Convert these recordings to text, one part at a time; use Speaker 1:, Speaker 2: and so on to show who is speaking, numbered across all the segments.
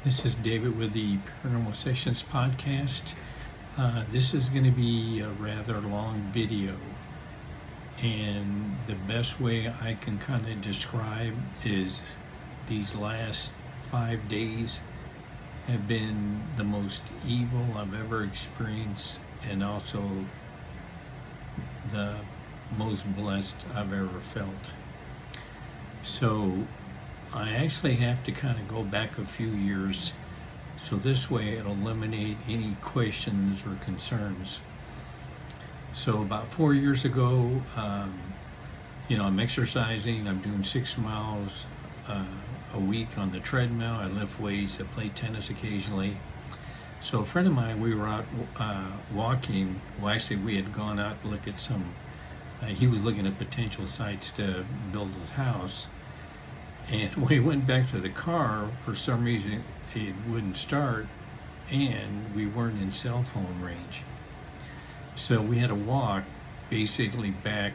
Speaker 1: This is David with the Paranormal Sessions podcast. This is going to be a rather long video, and the best way I can kind of describe is these last 5 days have been the most evil I've ever experienced, and also the most blessed I've ever felt. So I actually have to kind of go back a few years, so this way it'll eliminate any questions or concerns. So about 4 years ago, I'm exercising. I'm doing 6 miles a week on the treadmill. I lift weights. I play tennis occasionally. So a friend of mine, we were out walking. Well, actually, we had gone out to look at some. He was looking at potential sites to build his house. And when we went back to the car, for some reason it wouldn't start, and we weren't in cell phone range. So we had to walk basically back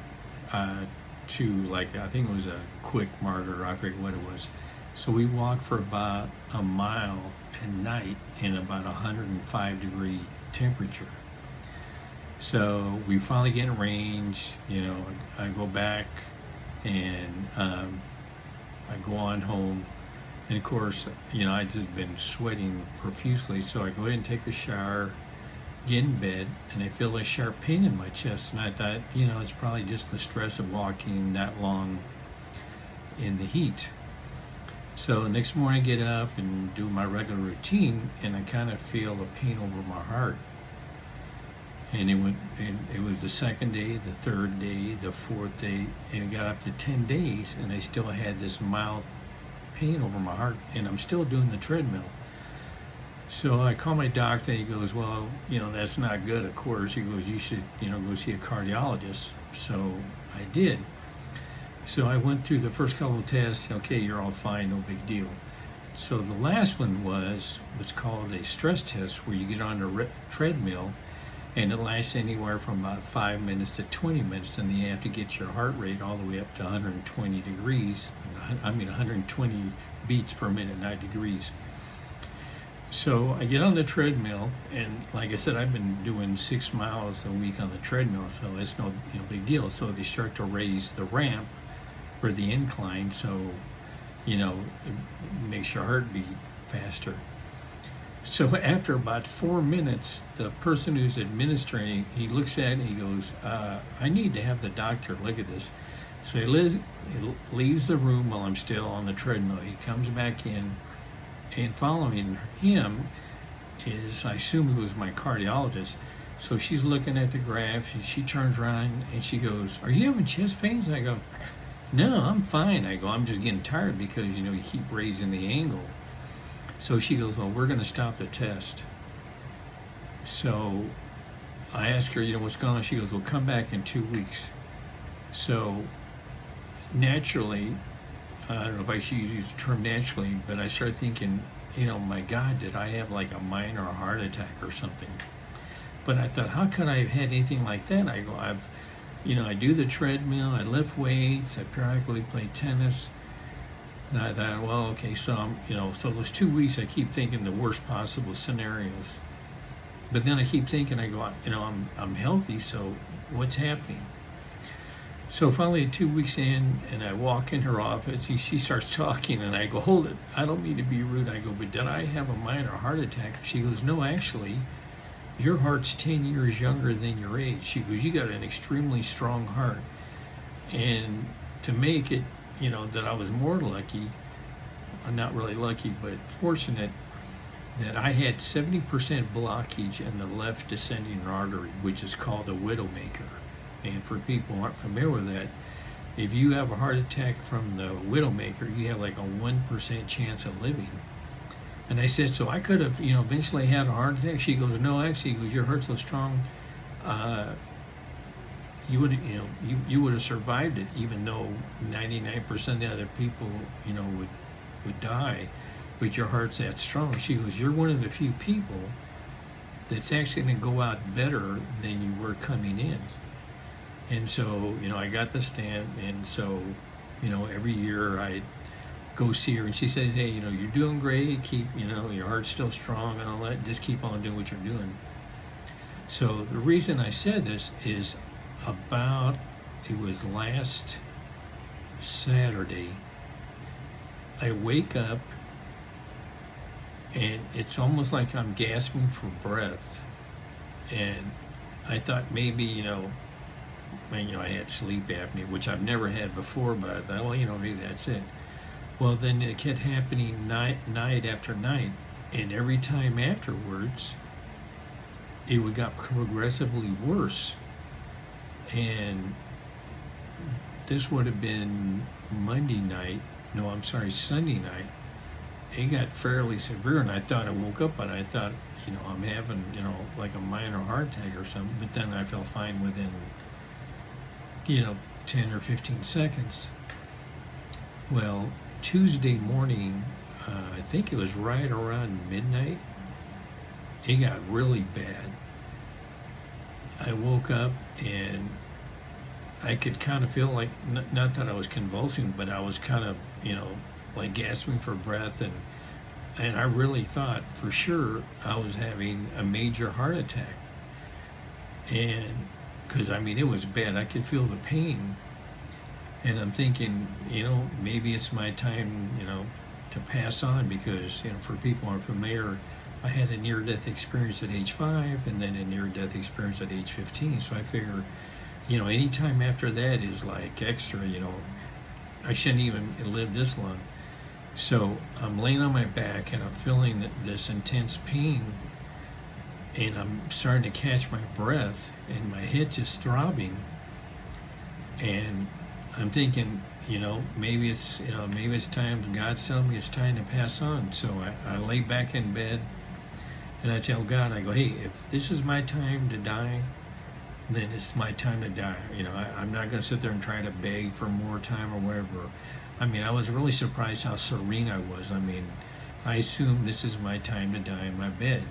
Speaker 1: to, like, I think it was a Quick Mart, or I forget what it was. So we walked for about a mile at night in about 105-degree temperature. So we finally get in range. I go back and I go on home, and of course, I just been sweating profusely. So I go ahead and take a shower, get in bed, and I feel a sharp pain in my chest. And I thought, it's probably just the stress of walking that long in the heat. So next morning I get up and do my regular routine, and I kind of feel a pain over my heart. And it was the second day, the third day, the fourth day, and it got up to 10 days, and I still had this mild pain over my heart, and I'm still doing the treadmill. So I call my doctor, and he goes, well, that's not good, of course. He goes, you should, go see a cardiologist. So I did. So I went through the first couple of tests. Okay, you're all fine, no big deal. So the last one was what's called a stress test, where you get on the treadmill, and it lasts anywhere from about 5 minutes to 20 minutes, and then you have to get your heart rate all the way up to 120 degrees. 120 beats per minute, not degrees. So I get on the treadmill, and like I said, I've been doing 6 miles a week on the treadmill, so it's no big deal. So they start to raise the ramp for the incline, so it makes your heart beat faster. So after about 4 minutes, the person who's administering, he looks at it and he goes, I need to have the doctor look at this. So he leaves the room while I'm still on the treadmill. He comes back in, and following him is, I assume it was my cardiologist. So she's looking at the graph, and she turns around and she goes, are you having chest pains? And I go, no, I'm fine. I go, I'm just getting tired because, you keep raising the angle. So she goes, well, we're going to stop the test. So I ask her, what's going on? She goes, well, come back in 2 weeks. So naturally, I don't know if I should use the term naturally, but I start thinking, my God, did I have like a minor heart attack or something? But I thought, how could I have had anything like that? I go, I do the treadmill, I lift weights, I periodically play tennis. And I thought, well, okay, so so those 2 weeks, I keep thinking the worst possible scenarios. But then I keep thinking, I go, I'm healthy, so what's happening? So finally, 2 weeks in, and I walk in her office, and she starts talking, and I go, hold it, I don't mean to be rude. I go, but did I have a minor heart attack? She goes, no, actually, your heart's 10 years younger than your age. She goes, you got an extremely strong heart. And to make it, that I was more lucky, not really lucky, but fortunate, that I had 70% blockage in the left descending artery, which is called the widowmaker. And for people who aren't familiar with that, if you have a heart attack from the widowmaker, you have like a 1% chance of living. And I said, so I could have, eventually had a heart attack? She goes, no, actually, your heart's so strong, you would, you would have survived it, even though 99% of the other people, would die, but your heart's that strong. She goes, you're one of the few people that's actually going to go out better than you were coming in. And so, I got the stent, and so, every year I go see her, and she says, hey, you're doing great, keep, your heart's still strong and all that, just keep on doing what you're doing. So the reason I said this is it was last Saturday. I wake up and it's almost like I'm gasping for breath. And I thought maybe, I had sleep apnea, which I've never had before, but I thought, well, maybe that's it. Well, then it kept happening night after night, and every time afterwards, it would got progressively worse. And this would have been Sunday night. It got fairly severe, and I thought I woke up, and I thought, I'm having, like a minor heart attack or something. But then I felt fine within, 10 or 15 seconds. Well, Tuesday morning, I think it was right around midnight, it got really bad. I woke up and I could kind of feel like, not that I was convulsing, but I was kind of, like gasping for breath, and I really thought for sure I was having a major heart attack. And because it was bad, I could feel the pain. And I'm thinking, maybe it's my time, to pass on, because, for people who are familiar, I had a near-death experience at age 5 and then a near-death experience at age 15. So I figure, any time after that is like extra, I shouldn't even live this long. So I'm laying on my back and I'm feeling this intense pain, and I'm starting to catch my breath and my head's just throbbing. And I'm thinking, maybe it's time, God's telling me it's time to pass on. So I lay back in bed and I tell God, I go, hey, if this is my time to die, then it's my time to die. I'm not going to sit there and try to beg for more time or whatever. I was really surprised how serene I was. I assumed this is my time to die in my bed.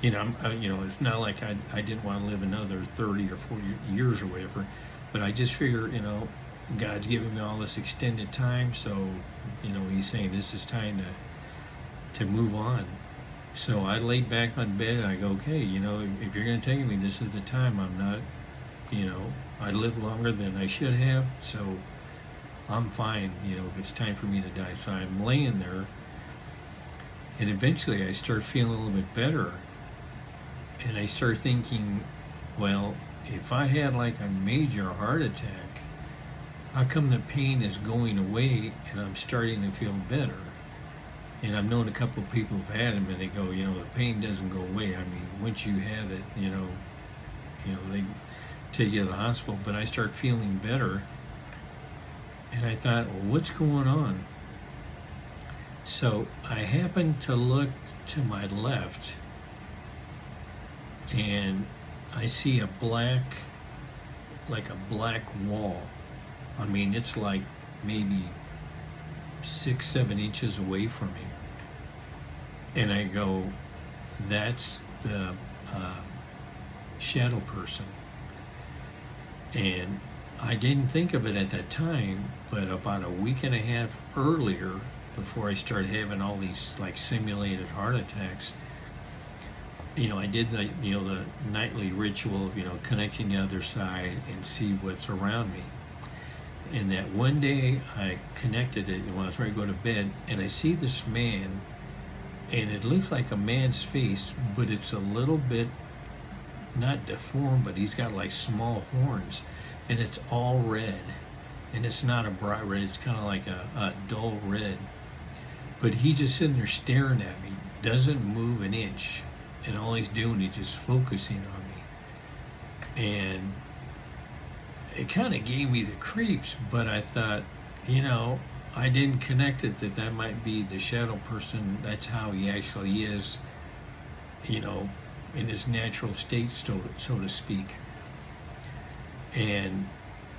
Speaker 1: It's not like I didn't want to live another 30 or 40 years or whatever, but I just figure, God's giving me all this extended time, so, he's saying this is time to move on. So I laid back on bed and I go, okay, if you're going to take me, this is the time. I'm not, I lived longer than I should have, so I'm fine, if it's time for me to die. So I'm laying there, and eventually I start feeling a little bit better. And I start thinking, well, if I had like a major heart attack, how come the pain is going away and I'm starting to feel better? And I've known a couple of people who've had them, and they go, the pain doesn't go away. Once you have it, they take you to the hospital. But I start feeling better, and I thought, well, what's going on? So I happened to look to my left, and I see a black wall. It's like maybe 6-7 inches away from me. And I go, that's the shadow person. And I didn't think of it at that time, but about a week and a half earlier, before I started having all these like simulated heart attacks, I did the nightly ritual of connecting the other side and see what's around me. And that one day I connected it, and when I was ready to go to bed, and I see this man, and it looks like a man's face, but it's a little bit not deformed, but he's got like small horns, and it's all red, and it's not a bright red, it's kind of like a dull red. But he's just sitting there staring at me, doesn't move an inch, and all he's doing is just focusing on me. And it kind of gave me the creeps, but I thought, I didn't connect it that might be the shadow person. That's how he actually is, in his natural state, so to speak. And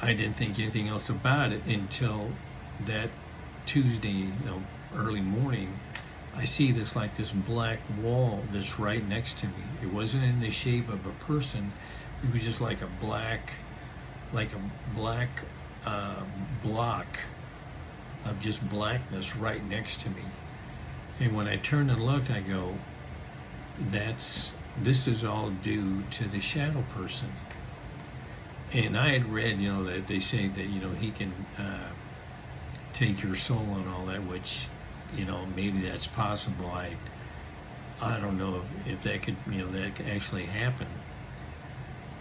Speaker 1: I didn't think anything else about it until that Tuesday, early morning. I see this black wall that's right next to me. It wasn't in the shape of a person. It was just like a black block of just blackness right next to me. And when I turned and looked, I go, this is all due to the shadow person. And I had read, that they say that, he can take your soul and all that, which, maybe that's possible. I don't know if that could, that could actually happen.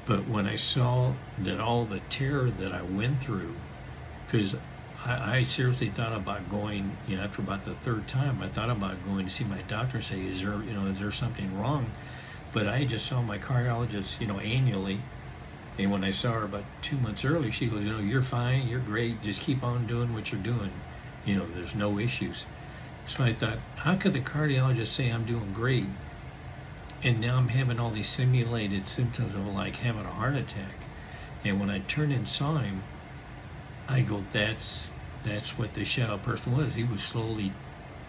Speaker 1: But when I saw that all the terror that I went through, because I seriously thought about going, after about the third time, I thought about going to see my doctor and say, is there something wrong? But I just saw my cardiologist, annually. And when I saw her about 2 months early, she goes, you're fine, you're great, just keep on doing what you're doing. There's no issues. So I thought, how could the cardiologist say I'm doing great? And now I'm having all these simulated symptoms of like having a heart attack. And when I turned and saw him, I go, that's what the shadow person was. He was slowly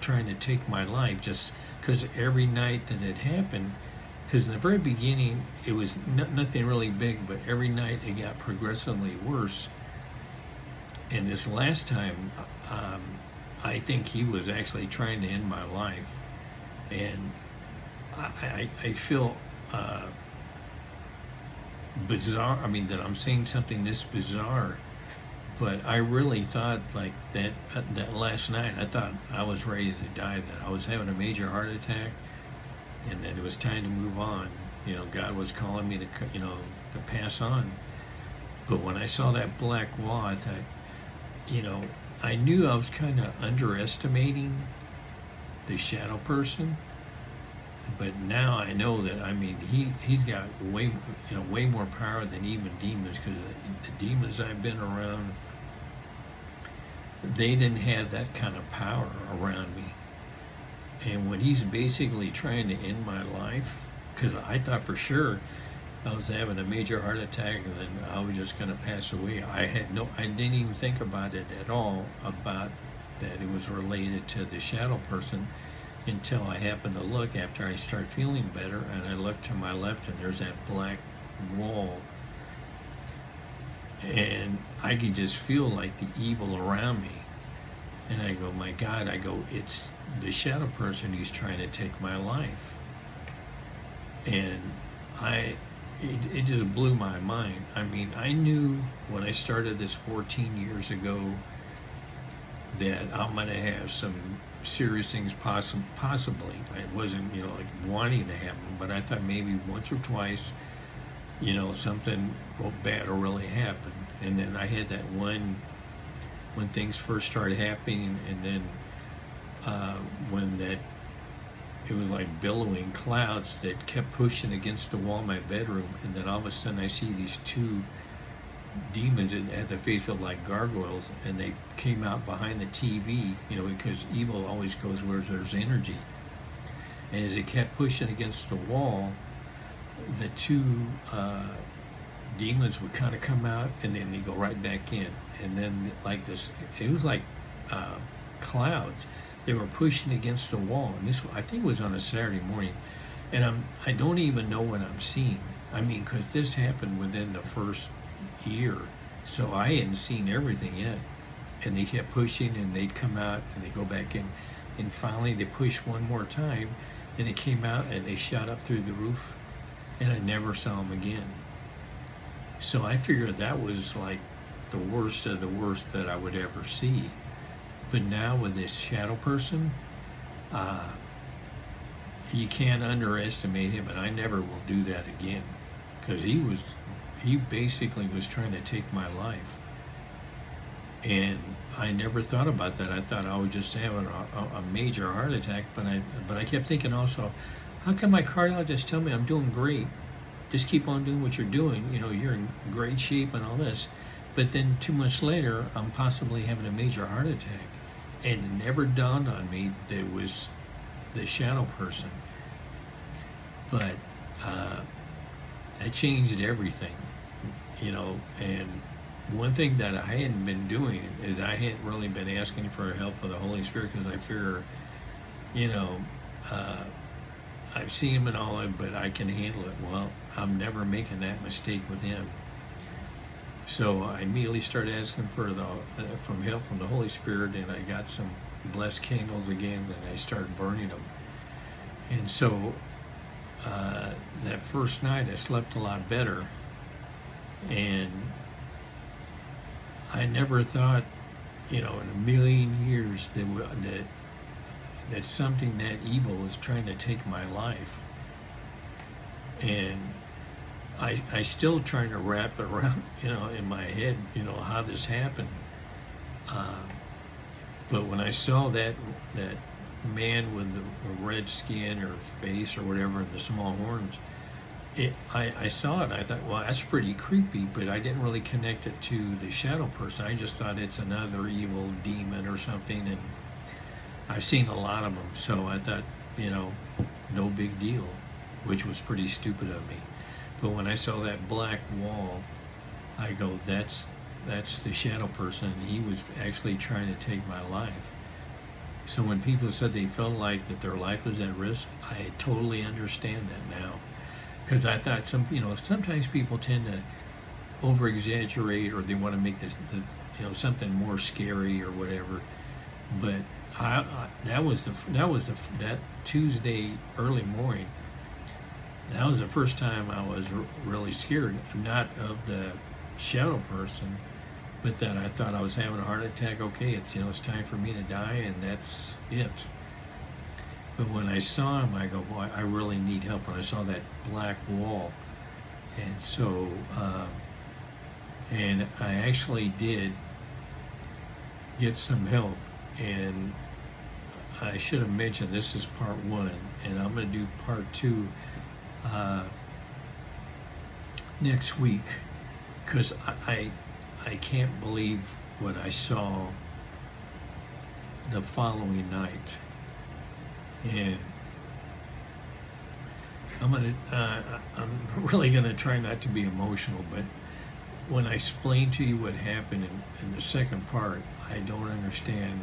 Speaker 1: trying to take my life, just because every night that it happened, because in the very beginning it was nothing really big, but every night it got progressively worse. And this last time, I think he was actually trying to end my life. And I feel bizarre. I mean, that I'm saying something this bizarre, but I really thought like that last night. I thought I was ready to die. That I was having a major heart attack, and that it was time to move on. God was calling me to pass on. But when I saw that black wall, I thought, I knew I was kind of underestimating the shadow person. But now I know that, he's got way more power than even demons, because the demons I've been around, they didn't have that kind of power around me. And when he's basically trying to end my life, because I thought for sure I was having a major heart attack and then I was just going to pass away. I didn't even think about it at all, about that it was related to the shadow person, until I happened to look after I start feeling better, and I look to my left and there's that black wall, and I could just feel like the evil around me. And I go, my God, it's the shadow person who's trying to take my life. And it just blew my mind. I knew when I started this 14 years ago that I'm going to have some serious things possibly. I wasn't, like wanting to happen, but I thought maybe once or twice, something bad will really happen. And then I had that one, when things first started happening, and then when it was like billowing clouds that kept pushing against the wall of my bedroom, and then all of a sudden I see these two demons that had the face of like gargoyles, and they came out behind the TV, because evil always goes where there's energy. And as it kept pushing against the wall, the two demons would kind of come out, and then they go right back in. And then like this, it was like clouds. They were pushing against the wall, and this, I think, was on a Saturday morning. And I don't even know what I'm seeing. Because this happened within the first year, so I hadn't seen everything yet. And they kept pushing, and they'd come out and they go back in, and finally they pushed one more time, and they came out and they shot up through the roof, and I never saw them again. So I figured that was like the worst of the worst that I would ever see. But now with this shadow person, you can't underestimate him, and I never will do that again, because he basically was trying to take my life. And I never thought about that. I thought I was just having a major heart attack, but I kept thinking also, how can my cardiologist tell me I'm doing great? Just keep on doing what you're doing. You're in great shape and all this. But then 2 months later, I'm possibly having a major heart attack. And it never dawned on me that it was the shadow person. But that changed everything, and one thing that I hadn't been doing is I hadn't really been asking for help for the Holy Spirit, because I figure, I've seen him and all that, but I can handle it. Well, I'm never making that mistake with him. So I immediately started asking for from help from the Holy Spirit, and I got some blessed candles again, and I started burning them. And so that first night I slept a lot better, and I never thought, in a million years that something that evil was trying to take my life. And I still trying to wrap it around, in my head, how this happened. Uh, but when I saw that man with the red skin or face or whatever and the small horns, I saw it and I thought, well, that's pretty creepy, but I didn't really connect it to the shadow person. I just thought it's another evil demon or something, and I've seen a lot of them, so I thought, no big deal, which was pretty stupid of me. But when I saw that black wall, I go, that's the shadow person. He was actually trying to take my life. So when people said they felt like that their life was at risk, I totally understand that now. Because I thought sometimes people tend to over exaggerate, or they want to make this, something more scary or whatever. But that Tuesday early morning, that was the first time I was really scared, not of the shadow person, but that I thought I was having a heart attack. Okay, it's time for me to die, and that's it. But when I saw him, I go, boy, I really need help. When I saw that black wall, and so, and I actually did get some help. And I should have mentioned this is part 1, and I'm going to do part 2 next week, because I can't believe what I saw the following night. And I'm really gonna try not to be emotional, but when I explain to you what happened in the second part, I don't understand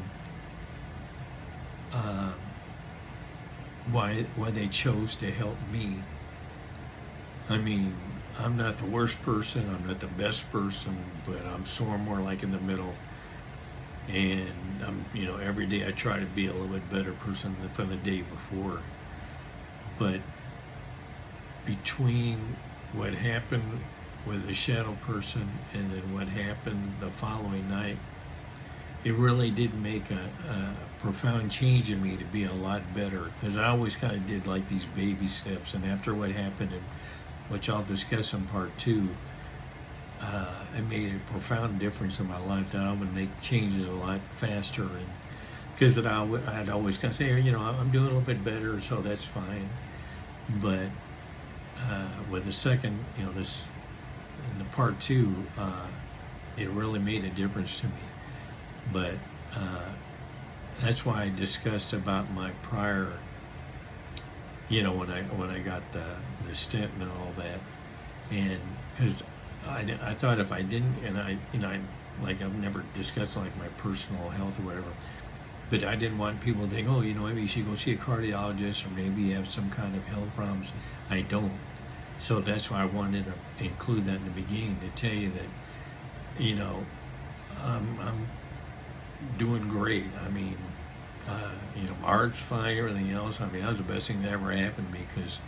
Speaker 1: why they chose to help me. I mean, I'm not the worst person, I'm not the best person, but I'm somewhere more like in the middle. And I'm, every day I try to be a little bit better person than from the day before. But between what happened with the shadow person and then what happened the following night, it really did make a profound change in me to be a lot better. Because I always kind of did like these baby steps, and after what happened, and which I'll discuss in part 2, it made a profound difference in my life, that I would make changes a lot faster. And because I'd always kind of say, I'm doing a little bit better, so that's fine. But with the second, this in the part 2, it really made a difference to me. But that's why I discussed about my prior, when I got the stent and all that, and because I thought if I didn't, and I've never discussed like my personal health or whatever, but I didn't want people to think, oh, maybe you should go see a cardiologist, or maybe you have some kind of health problems. I don't. So that's why I wanted to include that in the beginning, to tell you that, I'm doing great. I mean, my heart's fine, everything else. I mean, that was the best thing that ever happened to me, because,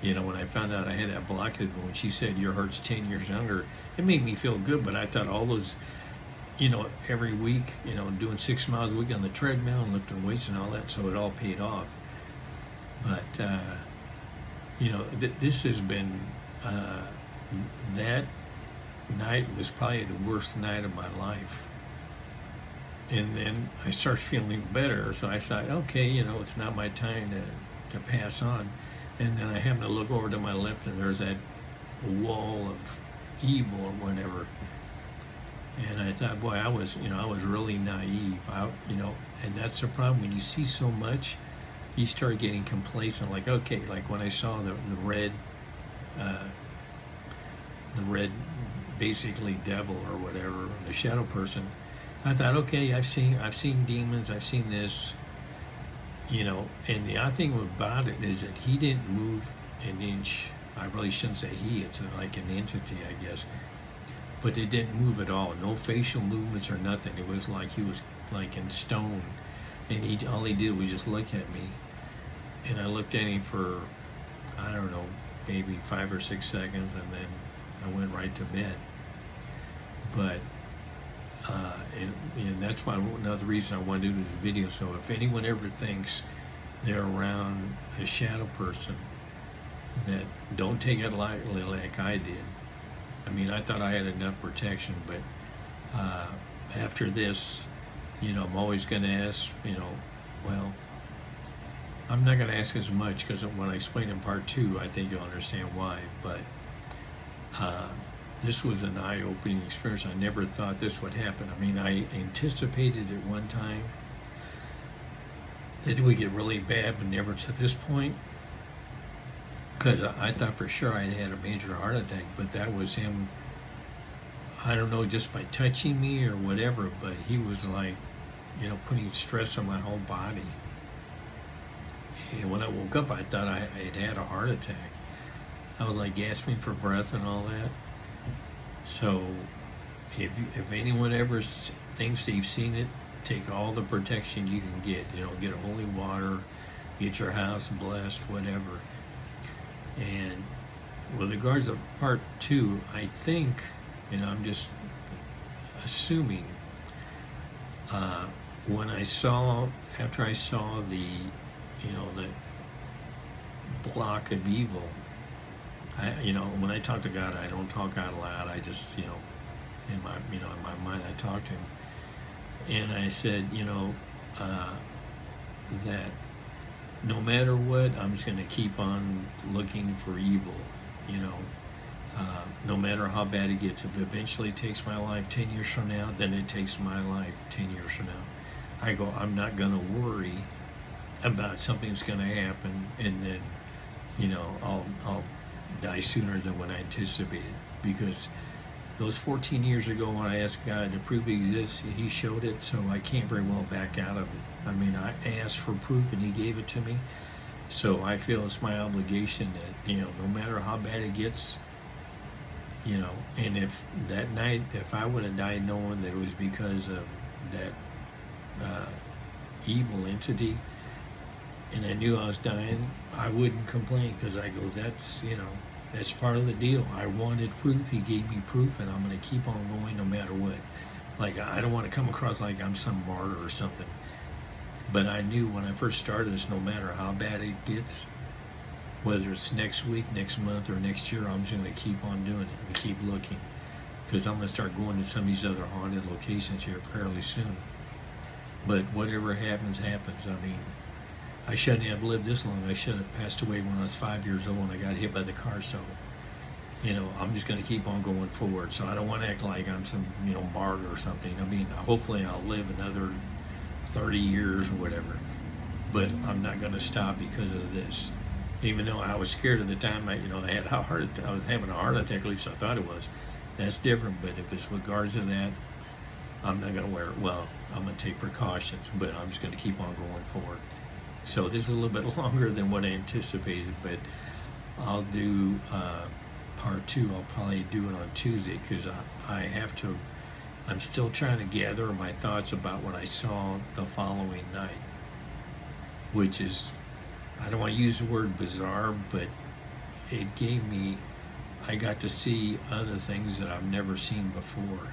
Speaker 1: when I found out I had that blockage, when she said your heart's 10 years younger, it made me feel good. But I thought all those, every week, doing 6 miles a week on the treadmill and lifting weights and all that, so it all paid off. But, this has been, that night was probably the worst night of my life. And then I started feeling better, so I thought, okay, it's not my time to pass on. And then I happened to look over to my left, and there's that wall of evil or whatever. And I thought, boy, I was really naive. And that's the problem. When you see so much, you start getting complacent. Like, okay, like when I saw the red, basically devil or whatever, the shadow person, I thought, okay, I've seen demons, I've seen this, and the odd thing about it is that he didn't move an inch. I really shouldn't say he, it's like an entity, I guess. but it didn't move at all. No facial movements or nothing. It was like he was like in stone, and all he did was just look at me, and I looked at him for, I don't know, maybe 5 or 6 seconds, and then I went right to bed. But and that's why another reason I want to do this video. So if anyone ever thinks they're around a shadow person, that don't take it lightly like I did. I mean, I thought I had enough protection, but after this, I'm always going to ask, well, I'm not going to ask as much, because when I explain in part 2, I think you'll understand why. But this was an eye-opening experience. I never thought this would happen. I mean, I anticipated at one time that it would get really bad, but never to this point. Because I thought for sure I'd had a major heart attack, but that was him, I don't know, just by touching me or whatever, but he was like, putting stress on my whole body. And when I woke up, I thought I had had a heart attack. I was like gasping for breath and all that. So if anyone ever thinks they've seen it, take all the protection you can get. Get holy water, get your house blessed, whatever. And with regards to part 2, I think, I'm just assuming, after I saw the block of evil, when I talk to God, I don't talk out loud. I just, in my mind, I talk to him. And I said, that no matter what, I'm just going to keep on looking for evil, no matter how bad it gets. If eventually it takes my life 10 years from now, then it takes my life 10 years from now. I'm not going to worry about something's going to happen, and then, I'll die sooner than what I anticipated. Because those 14 years ago, when I asked God to prove He exists, He showed it, so I can't very well back out of it. I mean, I asked for proof and He gave it to me, so I feel it's my obligation that, no matter how bad it gets, and if that night, if I would have died knowing that it was because of that evil entity, and I knew I was dying, I wouldn't complain, because I go, that's part of the deal. I wanted proof, He gave me proof, and I'm going to keep on going no matter what. Like, I don't want to come across like I'm some martyr or something. But I knew when I first started this, no matter how bad it gets, whether it's next week, next month, or next year, I'm just going to keep on doing it and keep looking. Because I'm going to start going to some of these other haunted locations here fairly soon. But whatever happens, happens. I mean, I shouldn't have lived this long. I should have passed away when I was 5 years old and I got hit by the car. So, I'm just going to keep on going forward. So I don't want to act like I'm some, martyr or something. I mean, hopefully I'll live another 30 years or whatever. But I'm not going to stop because of this. Even though I was scared at the time, I had I was having a heart attack, at least I thought it was. That's different. But if it's with regards to that, I'm not going to wear it. Well, I'm going to take precautions, but I'm just going to keep on going forward. So this is a little bit longer than what I anticipated, but I'll do part 2. I'll probably do it on Tuesday, because I'm still trying to gather my thoughts about what I saw the following night, which is, I don't want to use the word bizarre, but I got to see other things that I've never seen before.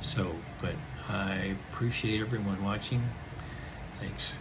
Speaker 1: So, but I appreciate everyone watching. Thanks.